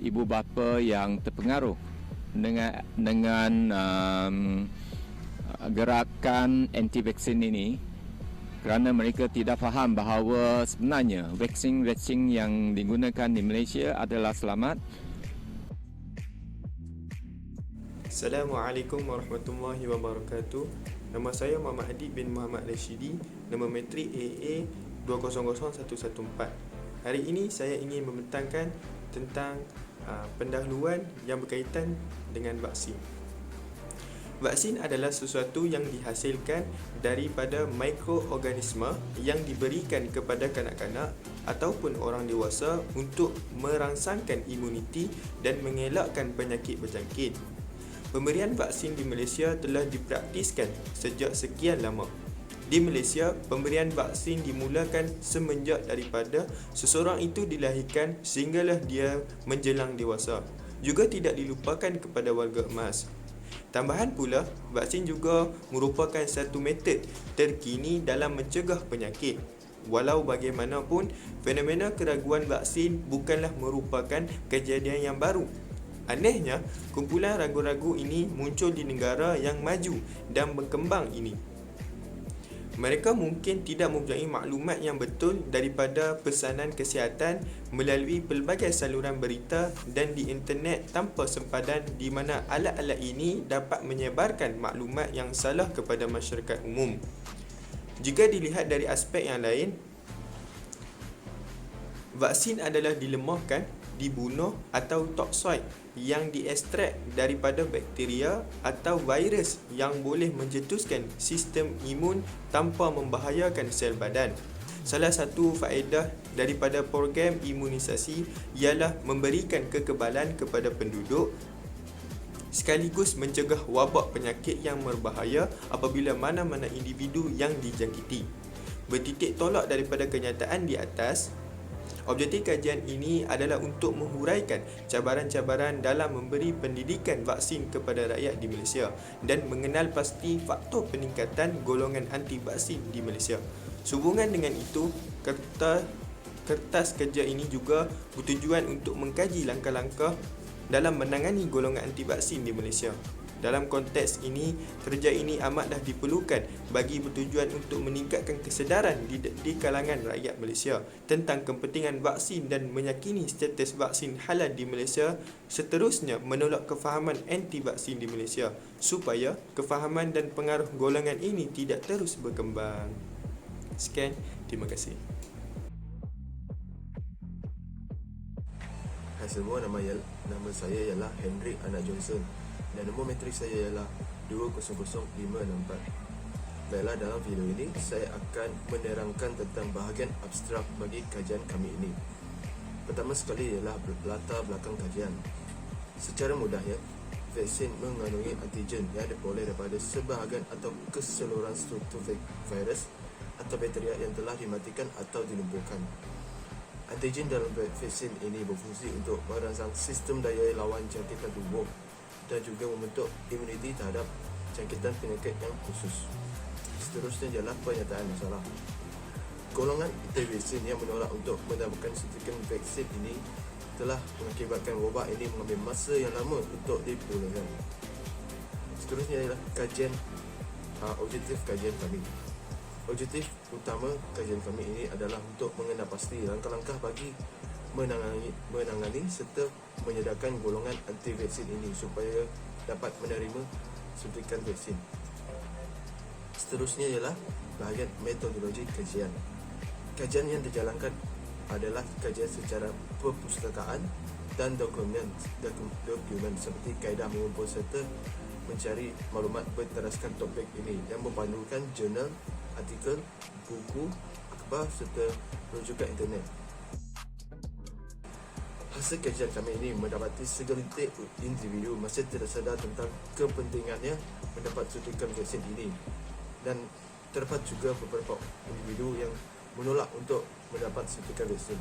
ibu bapa yang terpengaruh dengan gerakan anti-vaksin ini kerana mereka tidak faham bahawa sebenarnya vaksin yang digunakan di Malaysia adalah selamat. Assalamualaikum warahmatullahi wabarakatuh. Nama saya Muhammad Adib bin Muhammad Rashidi, nama matrik AA 200114. Hari ini saya ingin membentangkan tentang pendahuluan yang berkaitan dengan vaksin. Vaksin adalah sesuatu yang dihasilkan daripada mikroorganisma yang diberikan kepada kanak-kanak ataupun orang dewasa untuk merangsangkan imuniti dan mengelakkan penyakit berjangkit. Pemberian vaksin di Malaysia telah dipraktiskan sejak sekian lama. Di Malaysia, pemberian vaksin dimulakan semenjak daripada seseorang itu dilahirkan sehinggalah dia menjelang dewasa. Juga tidak dilupakan kepada warga emas. Tambahan pula, vaksin juga merupakan satu metod terkini dalam mencegah penyakit. Walau bagaimanapun, fenomena keraguan vaksin bukanlah merupakan kejadian yang baru. Anehnya, kumpulan ragu-ragu ini muncul di negara yang maju dan berkembang ini. Mereka mungkin tidak mempunyai maklumat yang betul daripada pesanan kesihatan melalui pelbagai saluran berita dan di internet tanpa sempadan, di mana alat-alat ini dapat menyebarkan maklumat yang salah kepada masyarakat umum. Jika dilihat dari aspek yang lain, vaksin adalah dilemahkan, dibunuh atau toksik yang diekstrak daripada bakteria atau virus yang boleh mencetuskan sistem imun tanpa membahayakan sel badan. Salah satu faedah daripada program imunisasi ialah memberikan kekebalan kepada penduduk sekaligus mencegah wabak penyakit yang berbahaya apabila mana-mana individu yang dijangkiti. Bertitik tolak daripada kenyataan di atas, objektif kajian ini adalah untuk menghuraikan cabaran-cabaran dalam memberi pendidikan vaksin kepada rakyat di Malaysia dan mengenal pasti faktor peningkatan golongan anti vaksin di Malaysia. Sehubungan dengan itu, kertas kerja ini juga bertujuan untuk mengkaji langkah-langkah dalam menangani golongan anti vaksin di Malaysia. Dalam konteks ini, kerja ini amatlah diperlukan bagi bertujuan untuk meningkatkan kesedaran di kalangan rakyat Malaysia tentang kepentingan vaksin dan meyakini status vaksin halal di Malaysia, seterusnya menolak kefahaman anti vaksin di Malaysia supaya kefahaman dan pengaruh golongan ini tidak terus berkembang. Sekian, terima kasih. Hai semua, nama saya ialah Hendrik Anak Johnson dan nombor matrik saya ialah 200564. Baiklah, dalam video ini saya akan menerangkan tentang bahagian abstrak bagi kajian kami ini. Pertama sekali ialah latar belakang kajian. Secara mudahnya, vaksin mengandungi antigen yang diperoleh daripada sebahagian atau keseluruhan struktur virus atau bakteria yang telah dimatikan atau dilumpuhkan. Antigen dalam vaksin ini berfungsi untuk merangsang sistem daya lawan jangkitan tubuh dan juga membentuk imuniti terhadap jangkitan penyakit yang khusus. Seterusnya ialah pernyataan masalah. Golongan anti-vaksin yang menolak untuk mendapatkan suntikan vaksin ini telah mengakibatkan wabak ini mengambil masa yang lama untuk dipulihkan. Seterusnya ialah objektif kajian kami. Objektif utama kajian kami ini adalah untuk mengenal pasti langkah-langkah bagi menangani serta menyedarkan golongan anti-vaksin ini supaya dapat menerima suntikan vaksin. Seterusnya ialah bahagian metodologi kajian. Kajian yang dijalankan adalah kajian secara perpustakaan dan dokumen seperti kaedah mengumpul serta mencari maklumat berteraskan topik ini yang berpandukan jurnal, artikel, buku, akhbar serta rujukan internet. Hasil kajian kami ini mendapati segelintir individu masih tidak sedar tentang kepentingannya mendapat suntikan vaksin ini, dan terdapat juga beberapa individu yang menolak untuk mendapat suntikan vaksin.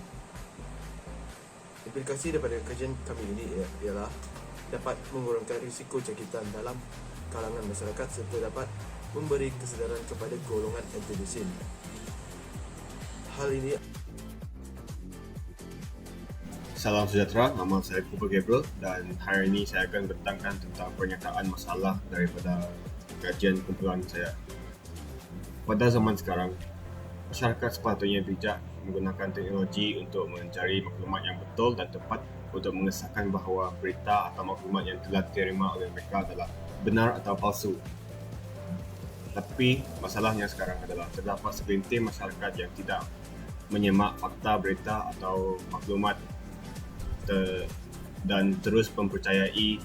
Implikasi daripada kajian kami ini ialah dapat mengurangkan risiko jangkitan dalam kalangan masyarakat serta dapat memberi kesedaran kepada golongan anti-vaksin. Hal ini Salam sejahtera, nama saya Cooper Gabriel dan hari ini saya akan bertangkan tentang pernyataan masalah daripada kajian kumpulan saya. Pada zaman sekarang, masyarakat sepatutnya bijak menggunakan teknologi untuk mencari maklumat yang betul dan tepat untuk mengesahkan bahawa berita atau maklumat yang telah diterima oleh mereka adalah benar atau palsu. Tapi masalahnya sekarang adalah terdapat segelintir masyarakat yang tidak menyemak fakta berita atau maklumat dan terus mempercayai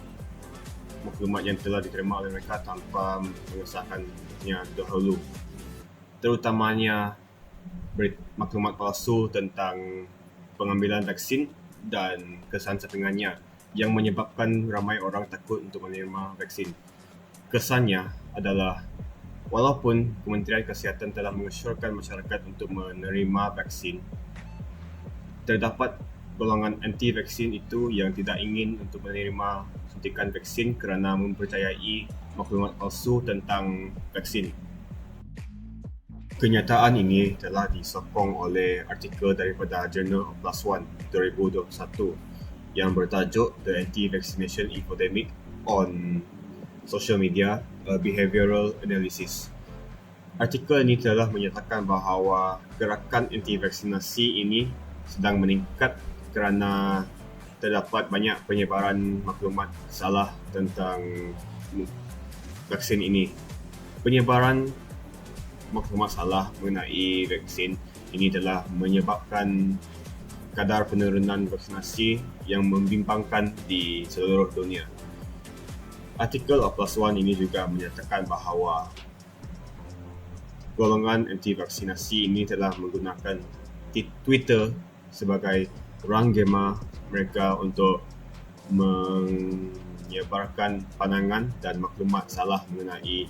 maklumat yang telah diterima oleh mereka tanpa mengesahkannya dahulu. Terutamanya maklumat palsu tentang pengambilan vaksin dan kesan sampingannya yang menyebabkan ramai orang takut untuk menerima vaksin. Kesannya adalah walaupun Kementerian Kesihatan telah mengesyorkan masyarakat untuk menerima vaksin, terdapat golongan anti-vaksin itu yang tidak ingin untuk menerima suntikan vaksin kerana mempercayai maklumat palsu tentang vaksin. Kenyataan ini telah disokong oleh artikel daripada Journal of Plus One 2021 yang bertajuk The Anti-Vaccination Epidemic on Social Media, a Behavioral Analysis. Artikel ini telah menyatakan bahawa gerakan anti-vaksinasi ini sedang meningkat kerana terdapat banyak penyebaran maklumat salah tentang vaksin ini. Penyebaran maklumat salah mengenai vaksin ini telah menyebabkan kadar penurunan vaksinasi yang membimbangkan di seluruh dunia. Artikel of Plus One ini juga menyatakan bahawa golongan anti-vaksinasi ini telah menggunakan Twitter sebagai ruang gema mereka untuk menyebarkan pandangan dan maklumat salah mengenai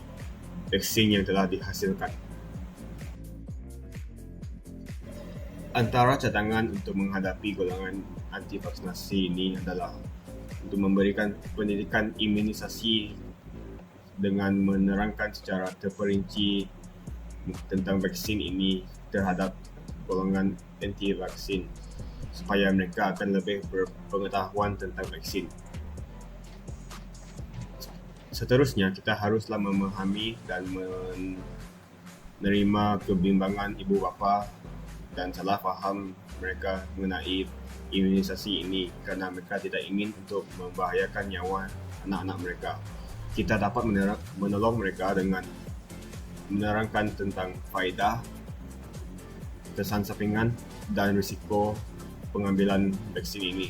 vaksin yang telah dihasilkan. Antara cadangan untuk menghadapi golongan anti-vaksinasi ini adalah untuk memberikan pendidikan imunisasi dengan menerangkan secara terperinci tentang vaksin ini terhadap golongan anti-vaksin supaya mereka akan lebih berpengetahuan tentang vaksin. Seterusnya, kita haruslah memahami dan menerima kebimbangan ibu bapa dan salah faham mereka mengenai imunisasi ini kerana mereka tidak ingin untuk membahayakan nyawa anak-anak mereka. Kita dapat menolong mereka dengan menerangkan tentang faedah, kesan sampingan dan risiko pengambilan vaksin ini.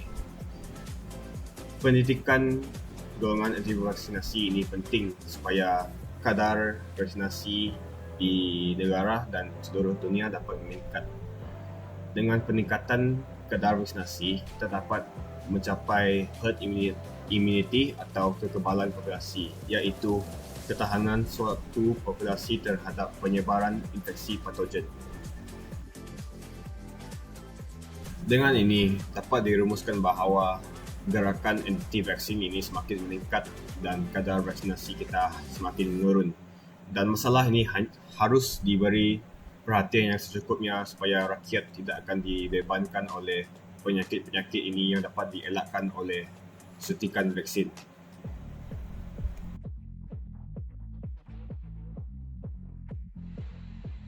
Pendidikan golongan anti-vaksinasi ini penting supaya kadar vaksinasi di negara dan seluruh dunia dapat meningkat. Dengan peningkatan kadar vaksinasi, kita dapat mencapai herd immunity atau kekebalan populasi, iaitu ketahanan suatu populasi terhadap penyebaran infeksi patogen. Dengan ini, dapat dirumuskan bahawa gerakan anti-vaksin ini semakin meningkat dan kadar vaksinasi kita semakin menurun. Dan masalah ini harus diberi perhatian yang secukupnya supaya rakyat tidak akan dibebankan oleh penyakit-penyakit ini yang dapat dielakkan oleh suntikan vaksin.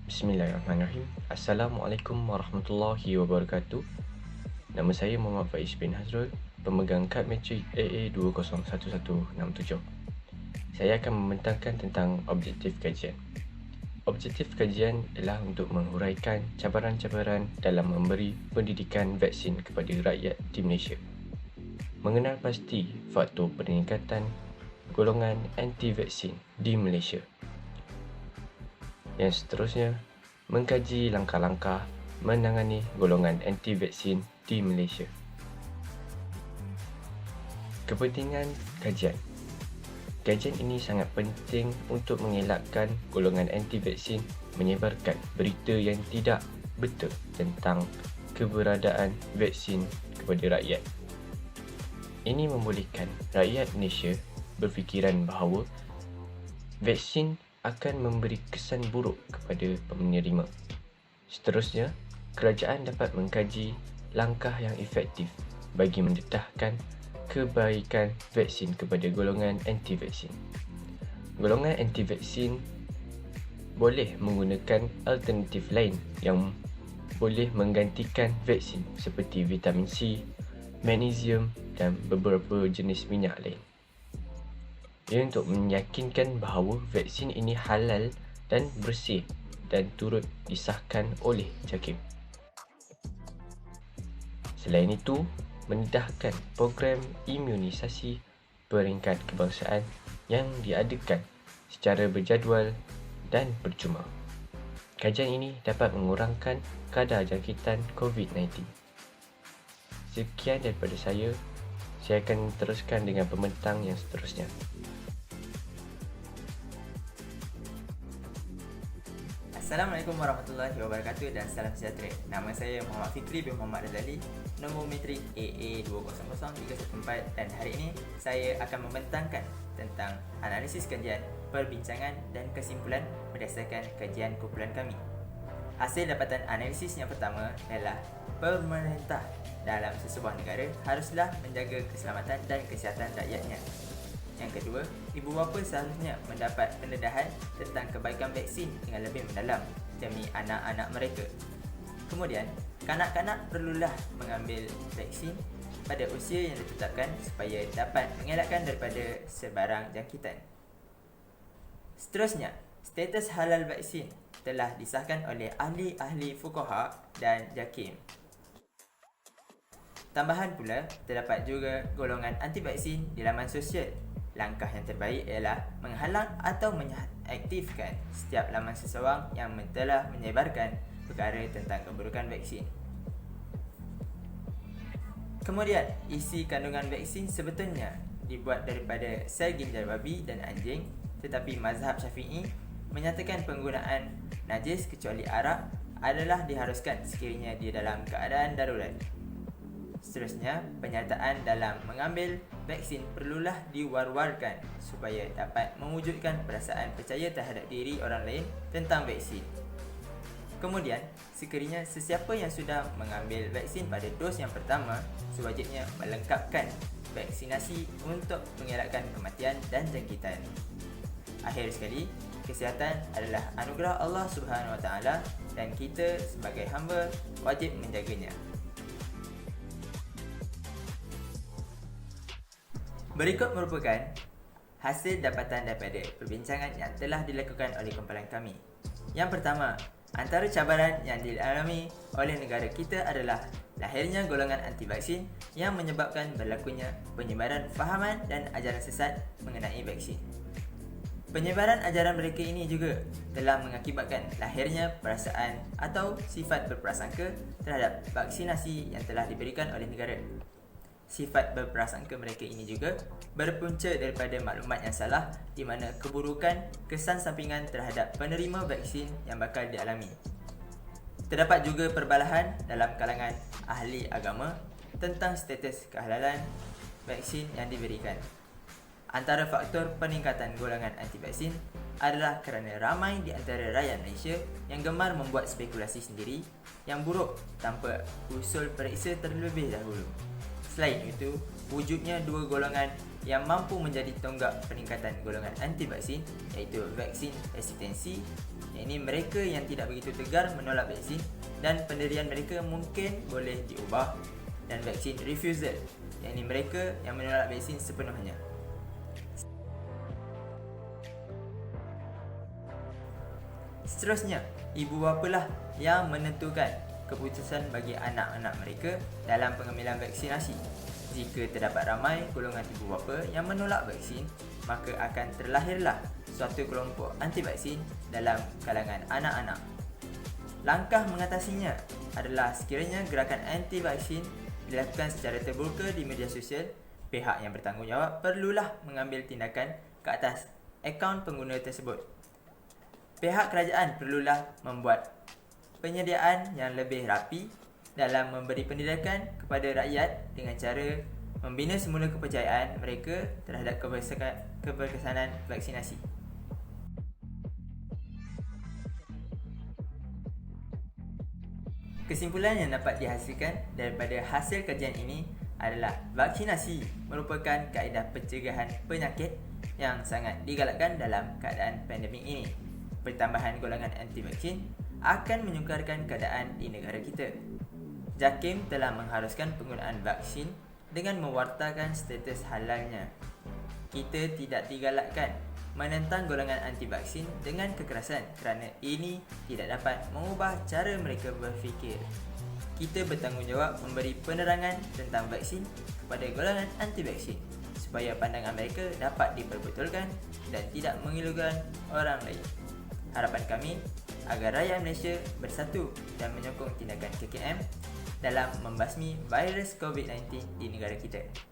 Bismillahirrahmanirrahim. Assalamualaikum warahmatullahi wabarakatuh. Nama saya Muhammad Faiz bin Hazrul, pemegang kad matrik AA201167. Saya akan membentangkan tentang objektif kajian. Objektif kajian ialah untuk menghuraikan cabaran-cabaran dalam memberi pendidikan vaksin kepada rakyat di Malaysia. Mengenal pasti faktor peningkatan golongan anti-vaksin di Malaysia. Yang seterusnya, mengkaji langkah-langkah menangani golongan anti-vaksin di Malaysia. Kepentingan kajian. Kajian ini sangat penting untuk mengelakkan golongan anti-vaksin menyebarkan berita yang tidak betul tentang keberadaan vaksin kepada rakyat. Ini membolehkan rakyat Malaysia berfikiran bahawa vaksin akan memberi kesan buruk kepada penerima. Seterusnya, kerajaan dapat mengkaji langkah yang efektif bagi mendedahkan kebaikan vaksin kepada golongan anti-vaksin. Golongan anti-vaksin boleh menggunakan alternatif lain yang boleh menggantikan vaksin seperti vitamin C, magnesium dan beberapa jenis minyak lain. Ia untuk meyakinkan bahawa vaksin ini halal dan bersih dan turut disahkan oleh JAKIM. Selain itu, mendedahkan program imunisasi peringkat kebangsaan yang diadakan secara berjadual dan percuma. Kajian ini dapat mengurangkan kadar jangkitan COVID-19. Sekian daripada saya akan teruskan dengan pembentang yang seterusnya. Assalamualaikum warahmatullahi wabarakatuh dan salam sejahtera. Nama saya Muhammad Fikri bin Muhammad Razali, nombor metrik AA200314, dan hari ini saya akan membentangkan tentang analisis kajian, perbincangan dan kesimpulan berdasarkan kajian kumpulan kami. Hasil dapatan analisis yang pertama ialah pemerintah dalam sesebuah negara haruslah menjaga keselamatan dan kesihatan rakyatnya. Yang kedua, ibu bapa seharusnya mendapat pendedahan tentang kebaikan vaksin dengan lebih mendalam demi anak-anak mereka. Kemudian, kanak-kanak perlulah mengambil vaksin pada usia yang ditetapkan supaya dapat mengelakkan daripada sebarang jangkitan. Seterusnya, status halal vaksin telah disahkan oleh ahli-ahli fuqaha dan JAKIM. Tambahan pula, terdapat juga golongan anti-vaksin di laman sosial. Langkah yang terbaik ialah menghalang atau mengaktifkan setiap laman seseorang yang telah menyebarkan perkara tentang keburukan vaksin. Kemudian, isi kandungan vaksin sebetulnya dibuat daripada sel ginjal babi dan anjing, tetapi mazhab Syafi'i menyatakan penggunaan najis kecuali arak adalah diharuskan sekiranya dia dalam keadaan darurat. Seterusnya, penyertaan dalam mengambil vaksin perlulah diwar-warkan supaya dapat mewujudkan perasaan percaya terhadap diri orang lain tentang vaksin. Kemudian, sekiranya sesiapa yang sudah mengambil vaksin pada dos yang pertama, sewajibnya melengkapkan vaksinasi untuk mengelakkan kematian dan jangkitan. Akhir sekali, kesihatan adalah anugerah Allah Subhanahu Wa Taala dan kita sebagai hamba wajib menjaganya. Berikut merupakan hasil dapatan daripada perbincangan yang telah dilakukan oleh kumpulan kami. Yang pertama, antara cabaran yang dialami oleh negara kita adalah lahirnya golongan anti-vaksin yang menyebabkan berlakunya penyebaran fahaman dan ajaran sesat mengenai vaksin. Penyebaran ajaran mereka ini juga telah mengakibatkan lahirnya perasaan atau sifat berprasangka terhadap vaksinasi yang telah diberikan oleh negara. Sifat berprasangka mereka ini juga berpunca daripada maklumat yang salah di mana keburukan kesan sampingan terhadap penerima vaksin yang bakal dialami. Terdapat juga perbalahan dalam kalangan ahli agama tentang status kehalalan vaksin yang diberikan. Antara faktor peningkatan golongan anti-vaksin adalah kerana ramai di antara rakyat Malaysia yang gemar membuat spekulasi sendiri yang buruk tanpa usul periksa terlebih dahulu. Selain itu, wujudnya dua golongan yang mampu menjadi tonggak peningkatan golongan anti-vaksin, iaitu vaksin hesitansi, iaitu mereka yang tidak begitu tegar menolak vaksin dan pendirian mereka mungkin boleh diubah, dan vaksin refusal, iaitu mereka yang menolak vaksin sepenuhnya. Seterusnya, ibu bapalah yang menentukan keputusan bagi anak-anak mereka dalam pengambilan vaksinasi. Jika terdapat ramai golongan ibu bapa yang menolak vaksin, maka akan terlahirlah suatu kelompok anti-vaksin dalam kalangan anak-anak. Langkah mengatasinya adalah sekiranya gerakan anti-vaksin dilakukan secara terbuka di media sosial, pihak yang bertanggungjawab perlulah mengambil tindakan ke atas akaun pengguna tersebut. Pihak kerajaan perlulah membuat penyediaan yang lebih rapi dalam memberi pendidikan kepada rakyat dengan cara membina semula kepercayaan mereka terhadap keberkesanan vaksinasi. Kesimpulan yang dapat dihasilkan daripada hasil kajian ini adalah vaksinasi merupakan kaedah pencegahan penyakit yang sangat digalakkan dalam keadaan pandemik ini. Pertambahan golongan anti-vaksin akan menyukarkan keadaan di negara kita. JAKIM telah mengharuskan penggunaan vaksin dengan mewartakan status halalnya. Kita tidak digalakkan menentang golongan anti-vaksin dengan kekerasan kerana ini tidak dapat mengubah cara mereka berfikir. Kita bertanggungjawab memberi penerangan tentang vaksin kepada golongan anti-vaksin supaya pandangan mereka dapat diperbetulkan dan tidak mengilukan orang lain. Harapan kami agar rakyat Malaysia bersatu dan menyokong tindakan KKM dalam membasmi virus COVID-19 di negara kita.